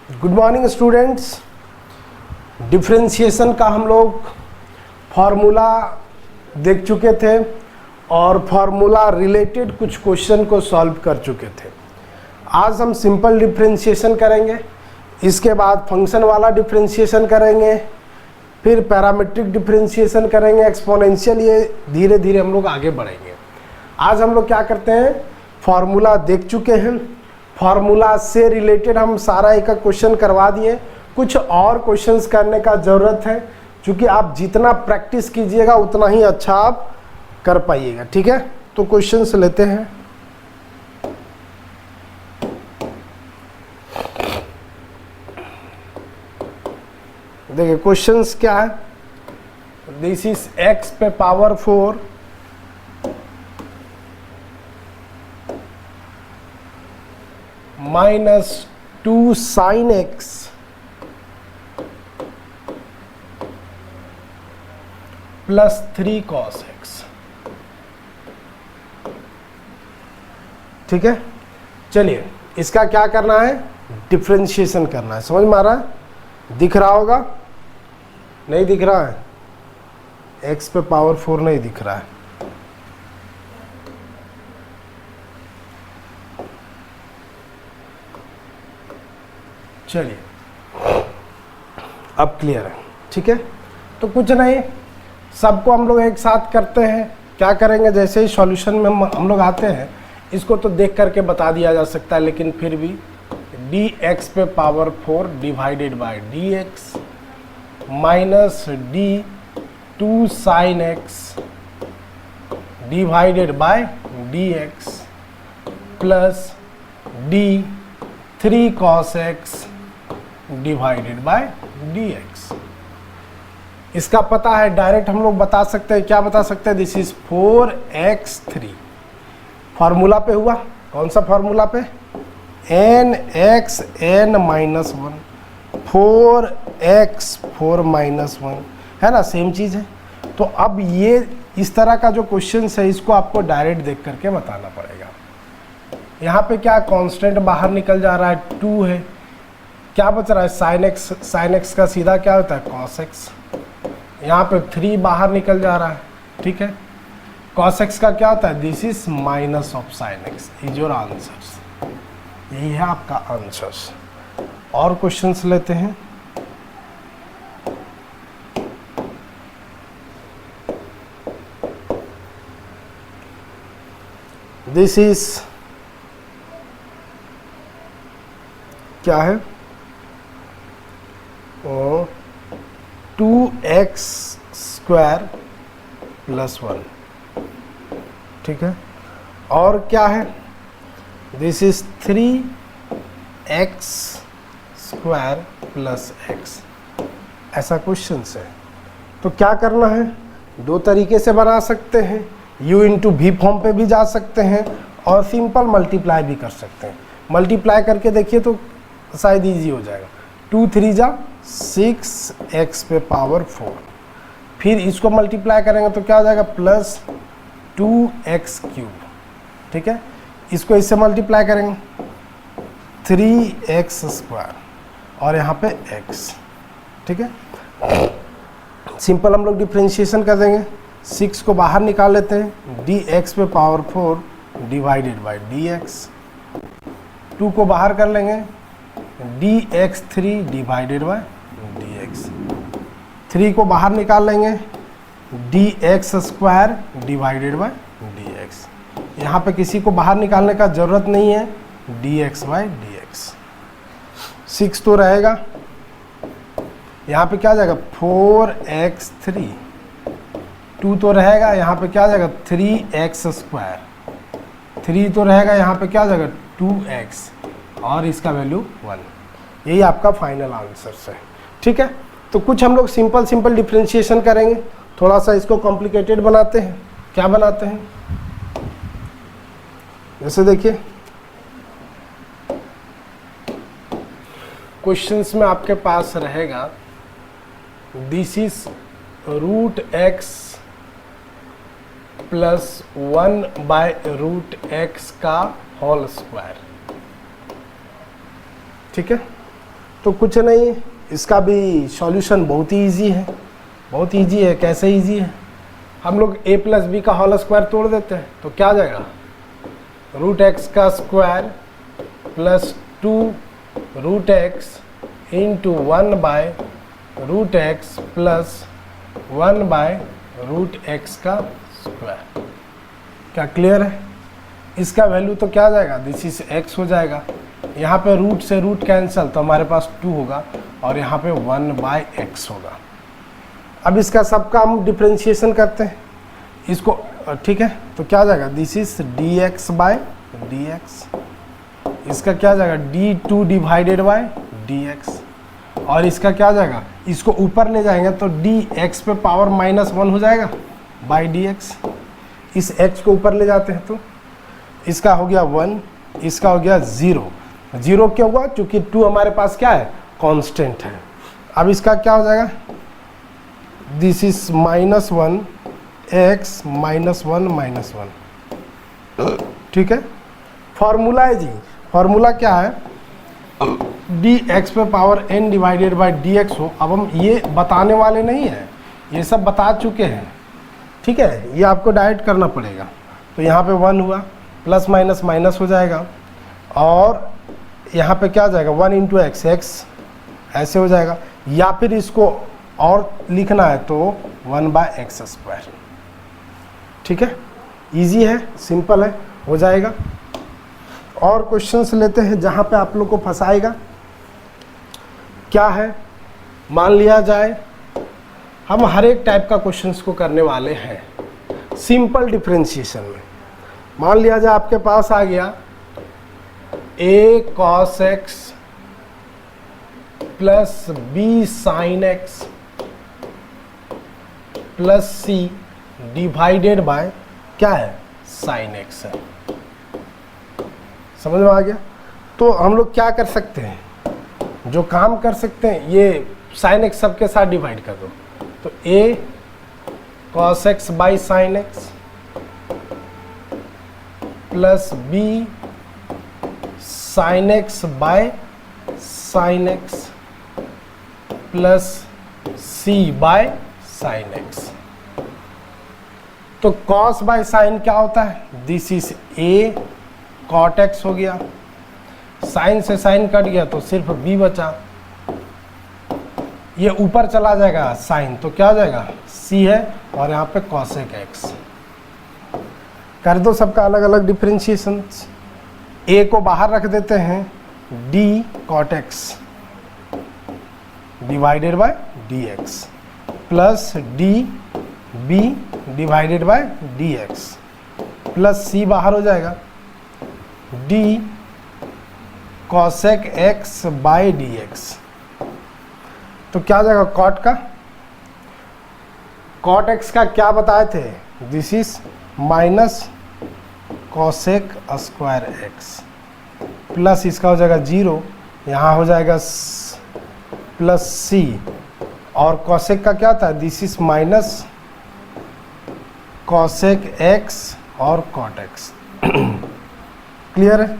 Good morning students. Differentiation का हम लोग फार्मूला देख चुके थे और फार्मूला रिलेटेड कुछ क्वेश्चन को सॉल्व कर चुके थे। आज हम सिंपल डिफरेंशिएशन करेंगे, इसके बाद फंक्शन वाला डिफरेंशिएशन करेंगे, फिर पैरामीट्रिक डिफरेंशिएशन करेंगे, एक्सपोनेंशियल। ये धीरे धीरे हम लोग आगे बढ़ेंगे। आज हम लोग क्या करते हैं, फार्मूला देख चुके हैं, फार्मूला से रिलेटेड हम सारा एक क्वेश्चन करवा दिए। कुछ और क्वेश्चंस करने का ज़रूरत है, क्योंकि आप जितना प्रैक्टिस कीजिएगा उतना ही अच्छा आप कर पाइएगा। ठीक है, तो क्वेश्चंस लेते हैं। देखिए क्वेश्चंस क्या है। दिस इज x पे power 4 minus 2 sine x plus 3 cos x। ठीक है, चलिए इसका क्या करना है, डिफरेंशिएशन करना है। समझ में आ रहा है? दिख रहा होगा, नहीं दिख रहा है? x पे पावर 4 नहीं दिख रहा है। चलिए अब क्लियर है। ठीक है, तो कुछ नहीं, सबको हम लोग एक साथ करते हैं। क्या करेंगे, जैसे ही सॉल्यूशन में हम लोग आते हैं, इसको तो देख करके बता दिया जा सकता है, लेकिन फिर भी dx पे power 4 divided by dx minus d2 sine x divided by dx plus d3 cos x divided by dx। इसका पता है, डायरेक्ट हम लोग बता सकते हैं। क्या बता सकते हैं? This is 4x3। फार्मूला पे हुआ, कौन सा फार्मूला पे? nx n minus 1 4x 4 minus 1 है ना, सेम चीज़ है। तो अब ये इस तरह का जो क्वेश्चन है, इसको आपको डायरेक्ट देख करके बताना पड़ेगा। यहाँ पे क्या कांस्टेंट बाहर निकल जा रहा है, 2 है। क्या बच रहा है? साइन एक्स का सीधा क्या होता है? Cos x. यहाँ पे 3 बाहर निकल जा रहा है। ठीक है, कॉस एक्स का क्या होता है? This is minus of sine x. Is your answers. यही है आपका आंसर्स। और क्वेश्चंस लेते हैं। दिस इज क्या है? 2x square plus 1। ठीक है, और क्या है? This is 3x square plus x। ऐसा क्वेश्चन है। तो क्या करना है, दो तरीके से बना सकते हैं। u इंटू भी फॉर्म पे भी जा सकते हैं और सिंपल मल्टीप्लाई भी कर सकते हैं। मल्टीप्लाई करके देखिए तो शायद इजी हो जाएगा। 2 3 जा 6x पे पावर 4। फिर इसको मल्टीप्लाई करेंगे तो क्या हो जाएगा? Plus 2x cube. ठीक है, इसको इससे मल्टीप्लाई करेंगे 3x स्क्वायर और यहाँ पे x। ठीक है, सिंपल हम लोग डिफरेंशिएशन कर देंगे। 6 को बाहर निकाल लेते हैं, dx पे पावर 4 डिवाइडेड बाय dx। 2 को बाहर कर लेंगे, dx3 डिवाइडेड बाय dx। 3 को बाहर निकाल लेंगे, dx square divided by dx। यहाँ पे किसी को बाहर निकालने का ज़रूरत नहीं है, dx बाय dx। 6 तो रहेगा, यहाँ पे क्या आ जाएगा? 4x3। 2 तो रहेगा, यहाँ पे क्या आ जाएगा? 3x square. 3 तो रहेगा, यहाँ पे क्या आ जाएगा? 2x और इसका वैल्यू 1। यही आपका फाइनल आंसर है। ठीक है, तो कुछ हम लोग सिंपल डिफरेंशिएशन करेंगे, थोड़ा सा इसको कॉम्प्लिकेटेड बनाते हैं। क्या बनाते हैं? जैसे देखिए क्वेश्चंस में आपके पास रहेगा, this is root x plus 1 by root x का होल स्क्वायर। ठीक है, तो कुछ नहीं, इसका भी सॉल्यूशन बहुत ही ईजी है, बहुत ईजी है। कैसे ईजी है, हम लोग a प्लस बी का होल स्क्वायर तोड़ देते हैं तो क्या आ जाएगा, रूट एक्स का square plus 2 root x into 1 by root x plus 1 by root x का स्क्वायर। क्या क्लियर है? इसका वैल्यू तो क्या आ जाएगा, दिस इज x हो जाएगा। यहाँ पे रूट से रूट कैंसिल तो हमारे पास 2 होगा और यहाँ पे 1 बाय x होगा। अब इसका सबका हम डिफ्रेंशिएशन करते हैं इसको, ठीक है। तो क्या आ जाएगा, this is dx by dx, इसका क्या आ जाएगा d2 डिवाइडेड बाय dx, और इसका क्या आ जाएगा, इसको ऊपर ले जाएंगे तो dx पे पावर -1 हो जाएगा बाय dx। इस x को ऊपर ले जाते हैं तो इसका हो गया 1, इसका हो गया 0। 0 क्यों हुआ, क्योंकि 2 हमारे पास क्या है, कांस्टेंट है। अब इसका क्या हो जाएगा, दिस इज -1 x -1 ठीक है। फॉर्मूला है जी, फॉर्मूला क्या है, dx पे power n divided by dx हो। अब हम ये बताने वाले नहीं हैं, ये सब बता चुके हैं, ठीक है। ये आपको डायरेक्ट करना पड़ेगा। तो यहाँ पे 1 हुआ, प्लस माइनस माइनस हो जाएगा, और यहाँ पे क्या आ जाएगा 1 इंटू एक्स, एक्स ऐसे हो जाएगा। या फिर इसको और लिखना है तो 1 बाय एक्स स्क्वायर, ठीक है। इजी है, सिंपल है, हो जाएगा। और क्वेश्चंस लेते हैं जहाँ पे आप लोग को फंसाएगा। क्या है, मान लिया जाए हम हर एक टाइप का क्वेश्चंस को करने वाले हैं सिंपल डिफरेंशिएशन में। मान लिया जाए आपके पास आ गया a cos x plus b sin x plus c divided by क्या है, sin x है। समझ में आ गया? तो हम लोग क्या कर सकते हैं, जो काम कर सकते हैं, ये sin x सबके साथ डिवाइड कर दो। तो a cos x by sin x plus b sin x by sin x plus c by sin x। तो cos बाय sin क्या होता है, this is a cot x हो गया, sin से sin कट गया तो सिर्फ b बचा, ये ऊपर चला जाएगा sin, तो क्या हो जाएगा c है, और यहाँ पे cosec x। कर दो सबका अलग अलग डिफरेंशिएशन। a को बाहर रख देते हैं, d cot x divided by dx plus d b divided by dx plus c बाहर हो जाएगा d cosec x बाय dx। तो क्या आ जाएगा, cot का, cot x का क्या बताए थे, this is minus cosec square x plus इसका हो जाएगा 0, यहाँ हो जाएगा प्लस c, और cosec का क्या था, this is minus cosec x और cot x। क्लियर है?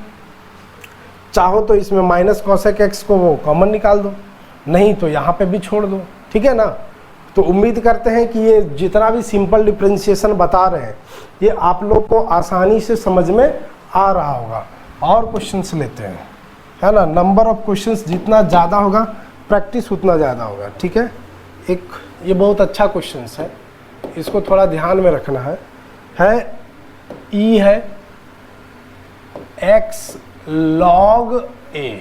चाहो तो इसमें माइनस cosec x को वो कॉमन निकाल दो, नहीं तो यहाँ पे भी छोड़ दो, ठीक है ना। तो उम्मीद करते हैं कि ये जितना भी सिंपल डिफरेंशिएशन बता रहे हैं ये आप लोग को आसानी से समझ में आ रहा होगा। और क्वेश्चंस लेते हैं, है ना। नंबर ऑफ क्वेश्चंस जितना ज़्यादा होगा प्रैक्टिस उतना ज़्यादा होगा, ठीक है। एक ये बहुत अच्छा क्वेश्चंस है, इसको थोड़ा ध्यान में रखना है e है x log a,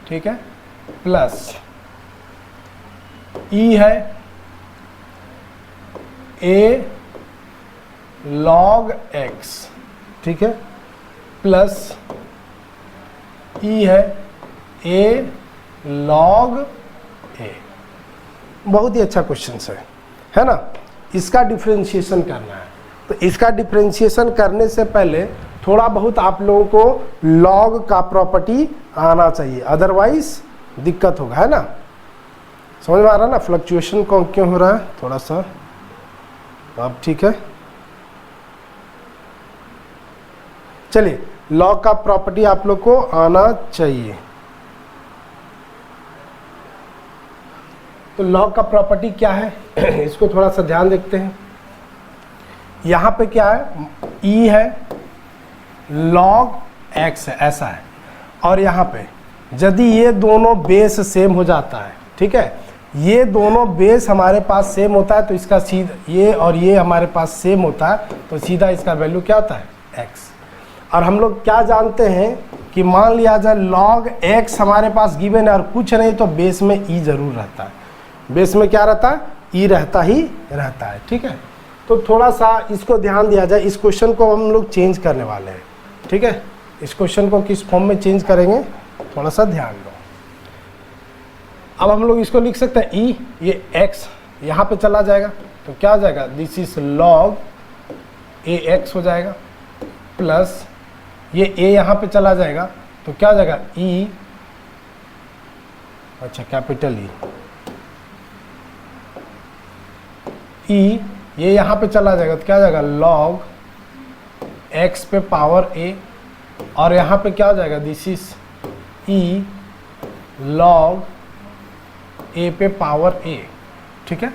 ठीक है, प्लस e है a log x, ठीक है, प्लस e है a log a। बहुत ही अच्छा क्वेश्चन है ना। इसका डिफरेंशिएशन करना है, तो इसका डिफरेंशिएशन करने से पहले थोड़ा बहुत आप लोगों को लॉग का प्रॉपर्टी आना चाहिए, अदरवाइज दिक्कत होगा, है ना। समझ में आ रहा है ना, फ्लक्चुएशन क्यों हो रहा है थोड़ा सा, अब ठीक है। चलिए, लॉग का प्रॉपर्टी आप लोग को आना चाहिए, तो लॉग का प्रॉपर्टी क्या है इसको थोड़ा सा ध्यान देखते हैं। यहाँ पे क्या है, ई है, लॉग एक्स है, ऐसा है। और यहाँ पे यदि ये दोनों बेस सेम हो जाता है, ठीक है, ये दोनों बेस हमारे पास सेम होता है तो इसका सीधा, ये और ये हमारे पास सेम होता है तो सीधा इसका वैल्यू क्या होता है, एक्स। और हम लोग क्या जानते हैं कि मान लिया जाए लॉग एक्स हमारे पास गिवन है और कुछ नहीं तो बेस में ई जरूर रहता है। बेस में क्या रहता है, ई रहता ही रहता है, ठीक है। तो थोड़ा सा इसको ध्यान दिया जाए। इस क्वेश्चन को हम लोग चेंज करने वाले हैं, ठीक है। इस क्वेश्चन को किस फॉर्म में चेंज करेंगे, थोड़ा सा ध्यान दो। अब हम लोग इसको लिख सकते हैं ई, ये एक्स यहाँ पे चला जाएगा तो क्या हो जाएगा, this is log A x हो जाएगा, प्लस ये ए यहाँ पे चला जाएगा तो क्या हो जाएगा, ई, अच्छा कैपिटल ई, ये यहाँ पे चला जाएगा तो क्या हो जाएगा, लॉग एक्स पे पावर ए, और यहाँ पे क्या हो जाएगा, दिस इज ई लॉग ए पे पावर ए, ठीक है।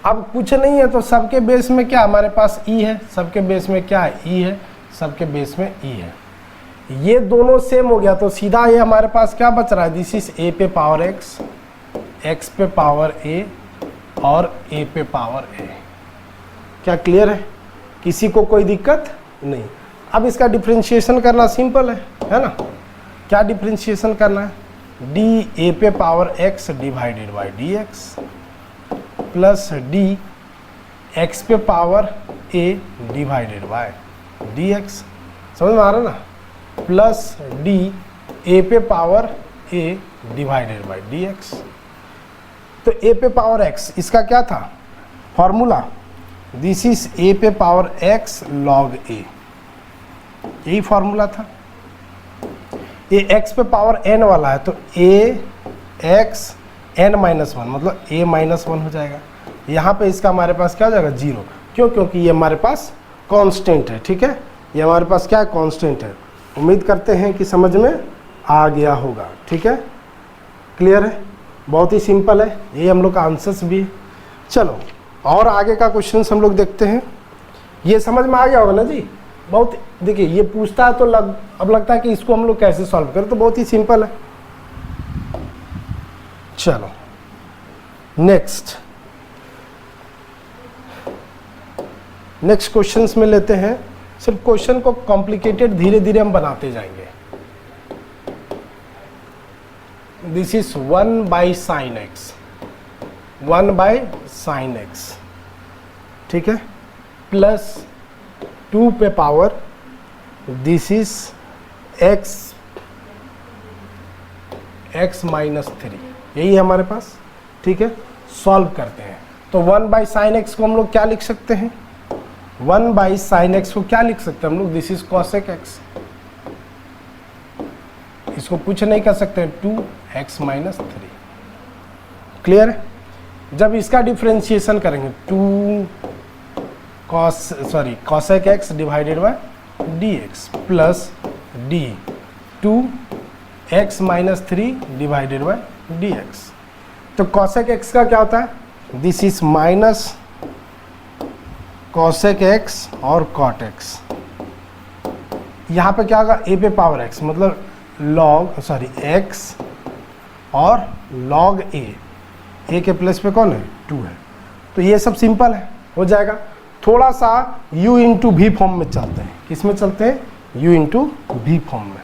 अब कुछ नहीं है तो सबके बेस में क्या हमारे पास ई है, सबके बेस में क्या है, ई है, सबके बेस में ई है। ये दोनों सेम हो गया तो सीधा ये हमारे पास क्या बच रहा है, दिस इज ए पे पावर एक्स, एक्स पे पावर ए और ए पे पावर ए। क्या क्लियर है, किसी को कोई दिक्कत नहीं। अब इसका डिफरेंशिएशन करना सिंपल है ना। क्या डिफरेंशिएशन करना है, डी ए पे power x divided by d x plus d x पे power a divided by d x, समझ में आ रहा है ना, प्लस डी ए पे power a divided by d x. तो ए पे पावर एक्स इसका क्या था फॉर्मूला, दिस इज ए पे पावर एक्स लॉग ए, यही फॉर्मूला था। ये x पे पावर n वाला है तो a x n minus one मतलब a माइनस वन हो जाएगा। यहाँ पे इसका हमारे पास क्या हो जाएगा, जीरो, क्यों, क्योंकि ये हमारे पास कांस्टेंट है, ठीक है। ये हमारे पास क्या है, कांस्टेंट है। उम्मीद करते हैं कि समझ में आ गया होगा, ठीक है, क्लियर है, बहुत ही सिंपल है। ये हम लोग का आंसर्स भी है। चलो और आगे का क्वेश्चन हम लोग देखते हैं। ये समझ में आ गया होगा ना जी, बहुत, देखिए ये पूछता है तो अब लगता है कि इसको हम लोग कैसे सॉल्व करें, तो बहुत ही सिंपल है। चलो नेक्स्ट क्वेश्चंस में लेते हैं। सिर्फ क्वेश्चन को कॉम्प्लिकेटेड धीरे धीरे हम बनाते जाएंगे। This is 1 by sine x, 1 by sine x, ठीक है, प्लस 2 पे power this is x minus 3, यही है हमारे पास, ठीक है। सॉल्व करते हैं तो 1 बाई साइन एक्स को हम लोग क्या लिख सकते हैं, 1 बाई साइन एक्स को क्या लिख सकते हैं हम लोग, दिस इज कॉसेक एक्स। इसको कुछ नहीं कर सकते हैं, 2x माइनस 3, क्लियर है। जब इसका डिफरेंशिएशन करेंगे 2 cosec x divided by dx plus d 2x minus 3 divided by dx। तो cosec x का क्या होता है, this is minus cosec x और cot x। यहाँ पे क्या होगा, a पे पावर x मतलब x और log a के प्लेस पे कौन है, 2 है। तो ये सब सिंपल है, हो जाएगा। थोड़ा सा u इंटू भी फॉर्म में चलते हैं, किस में चलते हैं, u इंटू भी फॉर्म में।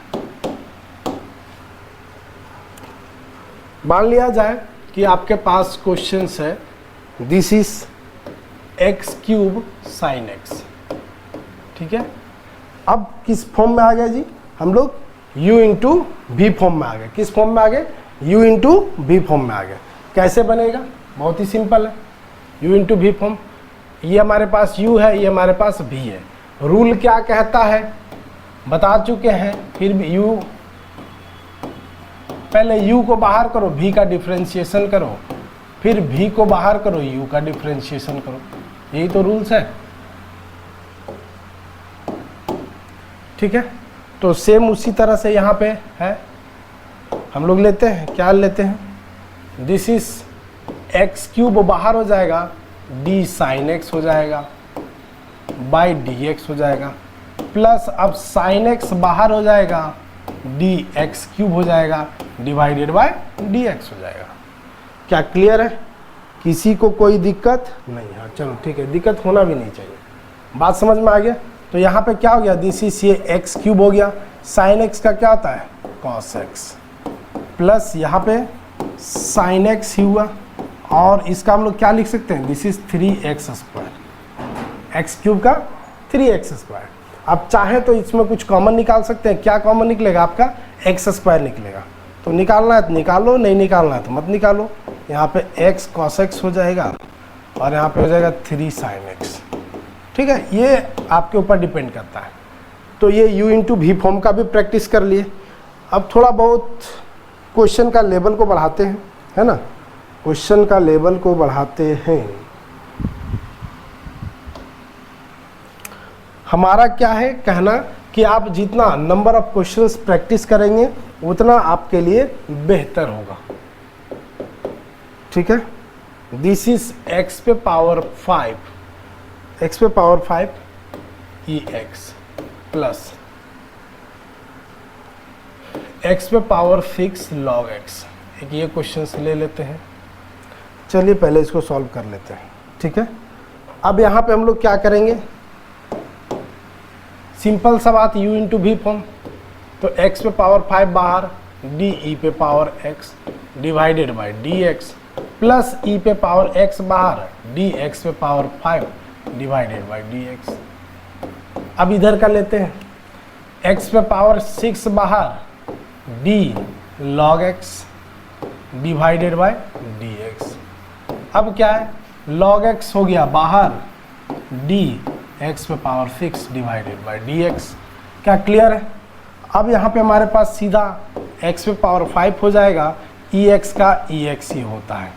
मान लिया जाए कि आपके पास क्वेश्चंस है, this is x cube sine x, ठीक है। अब किस फॉर्म में आ गया जी, हम लोग u इंटू भी फॉर्म में आ गए। किस फॉर्म में आ गए, u इंटू भी फॉर्म में आ गए। कैसे बनेगा, बहुत ही सिंपल है, u इंटू भी फॉर्म। ये हमारे पास u है, ये हमारे पास v है। रूल क्या कहता है बता चुके हैं, फिर भी u, पहले u को बाहर करो, v का डिफरेंशिएशन करो, फिर v को बाहर करो, u का डिफरेंशिएशन करो, यही तो रूल्स है, ठीक है। तो सेम उसी तरह से यहाँ पे है, हम लोग लेते हैं, क्या लेते हैं, दिस इज एक्स क्यूब बाहर हो जाएगा, डी साइन एक्स हो जाएगा बाई डी एक्स हो जाएगा, प्लस अब साइन एक्स बाहर हो जाएगा, डी एक्स क्यूब हो जाएगा डिवाइडेड बाय डी एक्स हो जाएगा। क्या क्लियर है? किसी को कोई दिक्कत नहीं है? चलो ठीक है, दिक्कत होना भी नहीं चाहिए। बात समझ में आ गया? तो यहाँ पे क्या हो गया, दिस इज ये एक्स क्यूब हो गया, साइन एक्स का क्या होता है कॉस एक्स, प्लस यहाँ पे साइन एक्स ही हुआ, और इसका हम लोग क्या लिख सकते हैं, this is 3x square, x cube का 3x स्क्वायर। अब चाहे तो इसमें कुछ कॉमन निकाल सकते हैं। क्या कॉमन निकलेगा? आपका एक्स स्क्वायर निकलेगा। तो निकालना है तो निकालो, नहीं निकालना है तो मत निकालो। यहाँ पे x cos x हो जाएगा और यहाँ पे हो जाएगा 3 sin x। ठीक है, ये आपके ऊपर डिपेंड करता है। तो ये u इंटू वी फॉर्म का भी प्रैक्टिस कर लिए। अब थोड़ा बहुत क्वेश्चन का लेवल को बढ़ाते हैं, है ना, क्वेश्चन का लेवल को बढ़ाते हैं। हमारा क्या है कहना कि आप जितना नंबर ऑफ क्वेश्चंस प्रैक्टिस करेंगे उतना आपके लिए बेहतर होगा। ठीक है, दिस इज x पे पावर 5, x पे पावर 5 ex प्लस x पे पावर 6 log x। एक ये क्वेश्चंस ले लेते हैं। चलिए पहले इसको सॉल्व कर लेते हैं। ठीक है, अब यहाँ पे हम लोग क्या करेंगे, सिंपल सा बात, u इंटू वी फॉर्म, तो x पे पावर 5 बाहर, डी ई पे power x divided by d x, plus e पे पावर x बाहर, डी एक्स पे power 5 divided by d x. अब इधर का लेते हैं, x पे पावर 6 बाहर, d log x divided by d x. अब क्या है, log x हो गया बाहर, d x पे power 6 divided by d x. क्या क्लियर है? अब यहाँ पे हमारे पास सीधा x पे पावर 5 हो जाएगा, ex का ex ही होता है।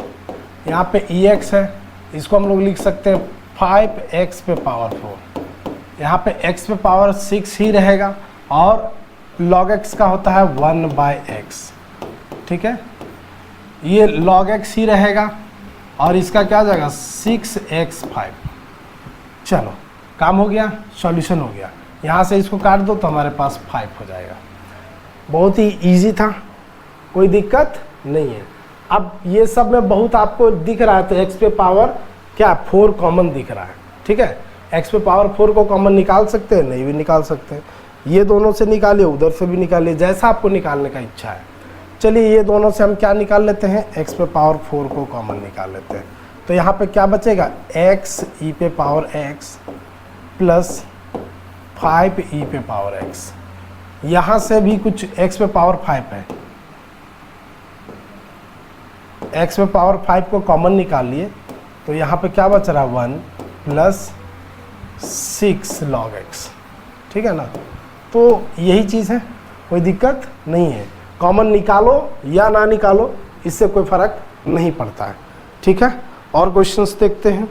यहाँ पे ex है, इसको हम लोग लिख सकते हैं 5x पे पावर 4। यहाँ पे x पे पावर 6 ही रहेगा और log x का होता है 1/x। ठीक है, ये log x ही रहेगा और इसका क्या हो जाएगा 6x5। चलो काम हो गया, सॉल्यूशन हो गया। यहाँ से इसको काट दो तो हमारे पास 5 हो जाएगा। बहुत ही इजी था, कोई दिक्कत नहीं है। अब ये सब में बहुत आपको दिख रहा है तो x पे पावर क्या 4 कॉमन दिख रहा है। ठीक है, x पे पावर 4 को कॉमन निकाल सकते हैं, नहीं भी निकाल सकते हैं। ये दोनों से निकालिए, उधर से भी निकालिए, जैसा आपको निकालने का इच्छा है। चलिए ये दोनों से हम क्या निकाल लेते हैं, x पे पावर 4 को कॉमन निकाल लेते हैं। तो यहाँ पे क्या बचेगा, x e पे पावर x प्लस 5 e पे पावर x। यहाँ से भी कुछ x पे पावर 5 है, x पे पावर 5 को कॉमन निकाल लिए तो यहाँ पे क्या बच रहा है 1 प्लस 6 log x। ठीक है ना, तो यही चीज़ है, कोई दिक्कत नहीं है। कॉमन निकालो या ना निकालो, इससे कोई फर्क नहीं पड़ता है। ठीक है, और क्वेश्चंस देखते हैं।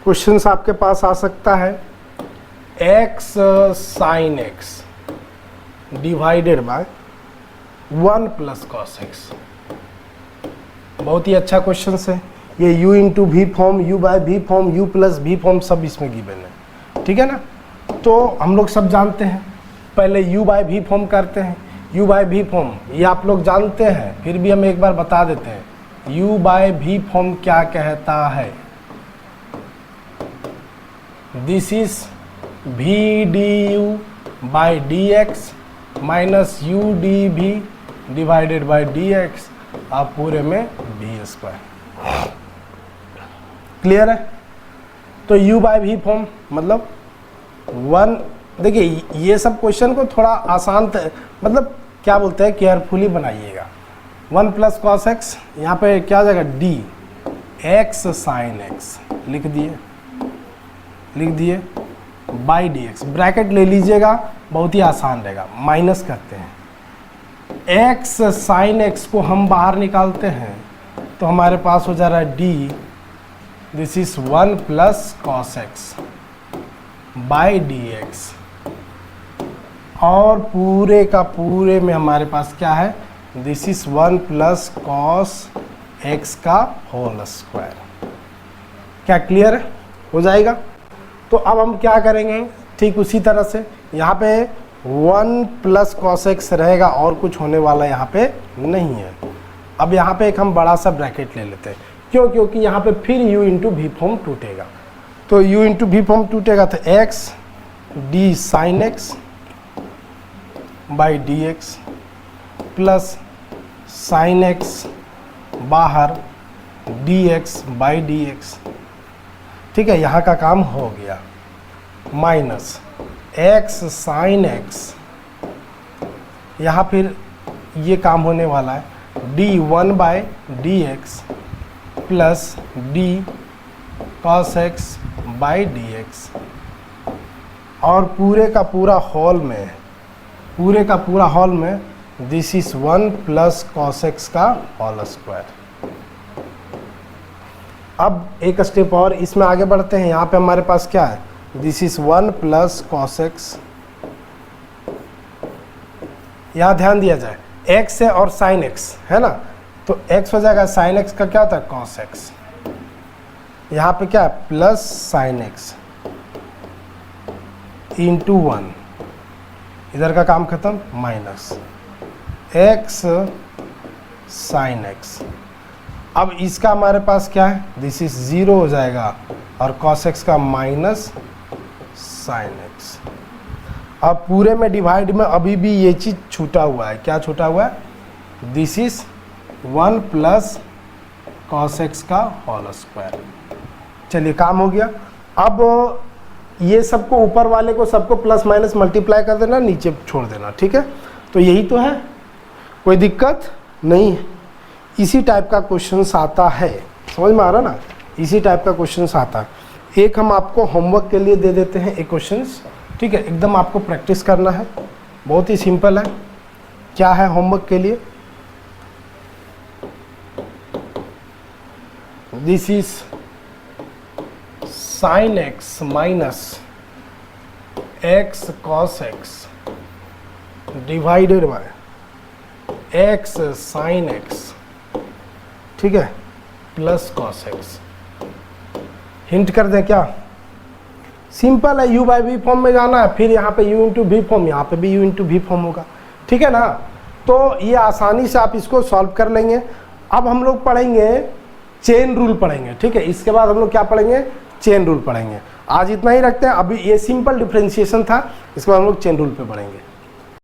क्वेश्चंस आपके पास आ सकता है x sin x divided by 1 plus cos x। बहुत ही अच्छा क्वेश्चन है ये। u into v form, u by v form, u plus v form सब इसमें गिवन है। ठीक है ना, तो हम लोग सब जानते हैं। पहले u बाय वी फॉर्म करते हैं। u बाय वी फॉर्म ये आप लोग जानते हैं, फिर भी हम एक बार बता देते हैं। u बाय वी फॉर्म क्या कहता है, this is v du by d x minus u dv divided by d x, आप पूरे में v स्क्वायर। क्लियर है? तो u बाई वी फॉर्म मतलब 1। देखिए ये सब क्वेश्चन को थोड़ा आसान मतलब क्या बोलते हैं, केयरफुली बनाइएगा। 1 प्लस कॉस एक्स, यहाँ पे क्या आ जाएगा d x साइन x लिख दिए बाई डी एक्स, ब्रैकेट ले लीजिएगा, बहुत ही आसान रहेगा। माइनस करते हैं, x साइन x को हम बाहर निकालते हैं तो हमारे पास हो जा रहा है d, this is 1 plus cos x by d x, और पूरे का पूरे में हमारे पास क्या है, this is 1 plus cos x का होल स्क्वायर। क्या क्लियर है? हो जाएगा। तो अब हम क्या करेंगे, ठीक उसी तरह से यहाँ पे 1 प्लस कॉस एक्स रहेगा और कुछ होने वाला यहाँ पे नहीं है। अब यहाँ पे एक हम बड़ा सा ब्रैकेट ले लेते हैं, क्यों? क्योंकि यहाँ पे फिर u इंटू वी फॉर्म टूटेगा। तो u इंटू वी फॉर्म टूटेगा तो x d sine x by d x plus sine x बाहर d x by d x. ठीक है, यहाँ का काम हो गया। माइनस एक्स साइन एक्स, यहाँ फिर ये काम होने वाला है d 1 by d x plus d cos x by d x, और पूरे का पूरा हॉल में this is 1 plus cos x का होल स्क्वायर। अब एक स्टेप और इसमें आगे बढ़ते हैं। यहाँ पे हमारे पास क्या है, this is 1 plus cos x. यहाँ ध्यान दिया जाए x है और साइन x है ना, तो x हो जाएगा साइन x का क्या होता है, कॉस x। यहाँ पे क्या है, प्लस साइन x इंटू 1, इधर का काम खत्म, माइनस x साइन x। अब इसका हमारे पास क्या है, दिस इज 0 हो जाएगा और कॉस x का माइनस साइन x। अब पूरे में डिवाइड में अभी भी ये चीज़ छूटा हुआ है। क्या छूटा हुआ है, this is 1 plus cos x का होल स्क्वायर। चलिए काम हो गया। अब ये सबको ऊपर वाले को सबको प्लस माइनस मल्टीप्लाई कर देना, नीचे छोड़ देना। ठीक है, तो यही तो है, कोई दिक्कत नहीं है। इसी टाइप का क्वेश्चन आता है, समझ में आ रहा ना, इसी टाइप का क्वेश्चन आता है। एक हम आपको होमवर्क के लिए दे देते हैं एक क्वेश्चन। ठीक है, एकदम आपको प्रैक्टिस करना है, बहुत ही सिंपल है। क्या है होमवर्क के लिए, this is sine x minus x cos x divided by x sine x, ठीक है, प्लस कॉस एक्स। हिंट कर दें क्या, सिंपल है, u बाई वी फॉर्म में जाना है, फिर यहाँ पे u इंटू वी फॉर्म, यहाँ पे भी u इंटू वी फॉर्म होगा। ठीक है ना, तो ये आसानी से आप इसको सॉल्व कर लेंगे। अब हम लोग पढ़ेंगे चेन रूल पढ़ेंगे। ठीक है, इसके बाद हम लोग क्या पढ़ेंगे, चेन रूल पढ़ेंगे। आज इतना ही रखते हैं, अभी ये सिंपल डिफरेंशिएशन था, इसके बाद हम लोग चेन रूल पे पढ़ेंगे।